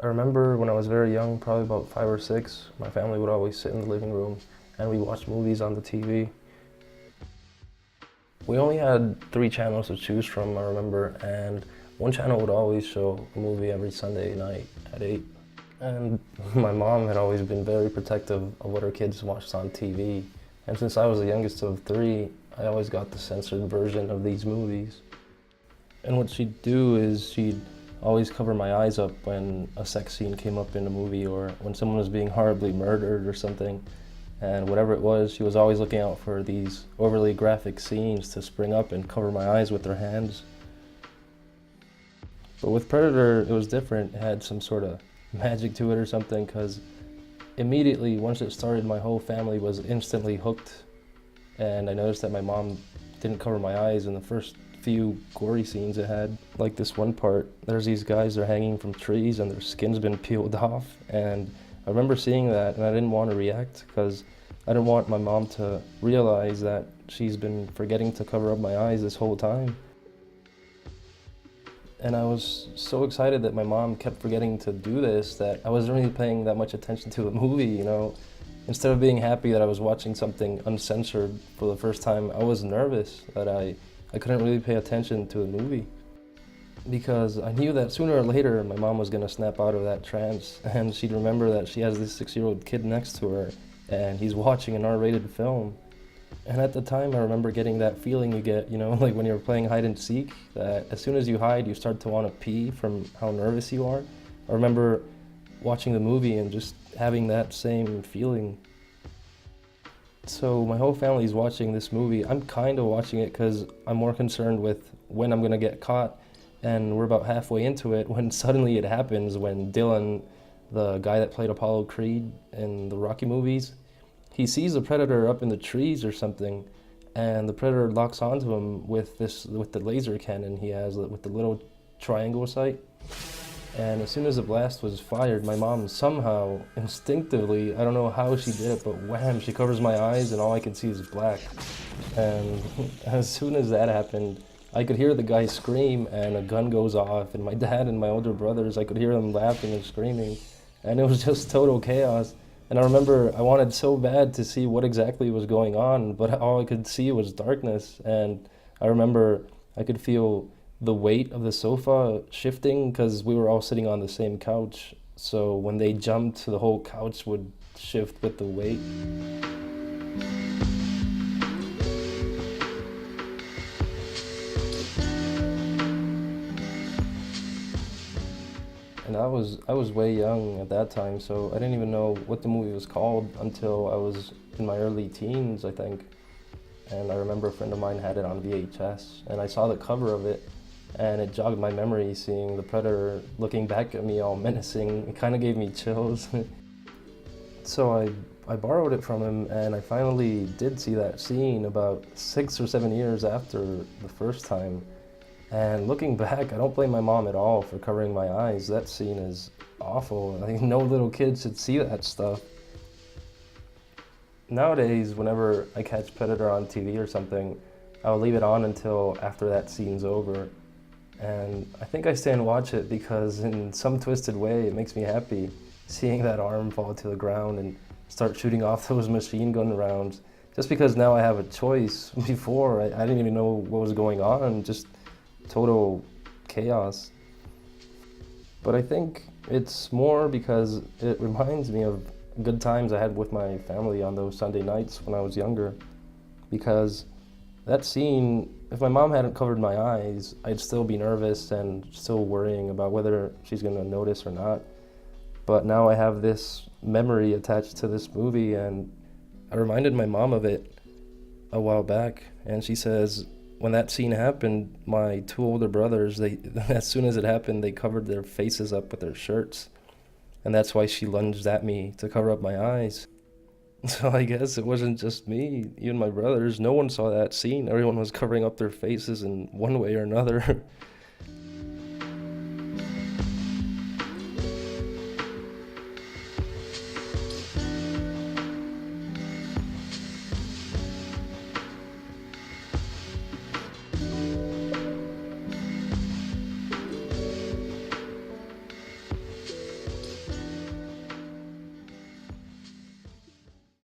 I remember when I was very young, probably about 5 or 6, my family would always sit in the living room and we watched movies on the TV. We only had 3 channels to choose from, I remember, and one channel would always show a movie every Sunday night at 8. And my mom had always been very protective of what her kids watched on TV. And since I was the youngest of 3, I always got the censored version of these movies. And what she'd do is she'd always cover my eyes up when a sex scene came up in a movie or when someone was being horribly murdered or something. And whatever it was, she was always looking out for these overly graphic scenes to spring up and cover my eyes with her hands. But with Predator, it was different. It had some sort of magic to it or something, because immediately, once it started, my whole family was instantly hooked. And I noticed that my mom didn't cover my eyes in the first few gory scenes it had. Like this one part, there's these guys, they're hanging from trees and their skin's been peeled off. And I remember seeing that and I didn't want to react because I didn't want my mom to realize that she's been forgetting to cover up my eyes this whole time. And I was so excited that my mom kept forgetting to do this that I wasn't really paying that much attention to the movie, you know. Instead of being happy that I was watching something uncensored for the first time, I was nervous that I couldn't really pay attention to the movie. Because I knew that sooner or later my mom was gonna snap out of that trance and she'd remember that she has this 6-year-old kid next to her and he's watching an R-rated film. And at the time I remember getting that feeling you get, you know, like when you're playing hide and seek, that as soon as you hide you start to want to pee from how nervous you are. I remember watching the movie and just having that same feeling. So my whole family's watching this movie. I'm kind of watching it because I'm more concerned with when I'm gonna get caught. And we're about halfway into it when suddenly it happens when Dylan, the guy that played Apollo Creed in the Rocky movies, he sees a predator up in the trees or something, and the predator locks onto him with the laser cannon he has with the little triangle sight. And as soon as the blast was fired, my mom somehow, instinctively, I don't know how she did it, but wham, she covers my eyes and all I can see is black. And as soon as that happened, I could hear the guy scream and a gun goes off, and my dad and my older brothers, I could hear them laughing and screaming, and it was just total chaos. And I remember I wanted so bad to see what exactly was going on, but all I could see was darkness. And I remember I could feel the weight of the sofa shifting because we were all sitting on the same couch. So when they jumped, the whole couch would shift with the weight. And I was way young at that time, so I didn't even know what the movie was called until I was in my early teens, I think. And I remember a friend of mine had it on VHS, and I saw the cover of it, and it jogged my memory seeing the predator looking back at me all menacing. It kind of gave me chills. So I borrowed it from him, and I finally did see that scene about 6 or 7 years after the first time. And looking back, I don't blame my mom at all for covering my eyes. That scene is awful. I think no little kid should see that stuff. Nowadays, whenever I catch Predator on TV or something, I'll leave it on until after that scene's over. And I think I stay and watch it because in some twisted way, it makes me happy seeing that arm fall to the ground and start shooting off those machine gun rounds. Just because now I have a choice. Before, I didn't even know what was going on. Just total chaos. But I think it's more because it reminds me of good times I had with my family on those Sunday nights when I was younger. Because that scene, if my mom hadn't covered my eyes, I'd still be nervous and still worrying about whether she's gonna notice or not. But now I have this memory attached to this movie, and I reminded my mom of it a while back, and she says, when that scene happened, my 2 older brothers, as soon as it happened, they covered their faces up with their shirts. And that's why she lunged at me to cover up my eyes. So I guess it wasn't just me, even my brothers. No one saw that scene. Everyone was covering up their faces in one way or another.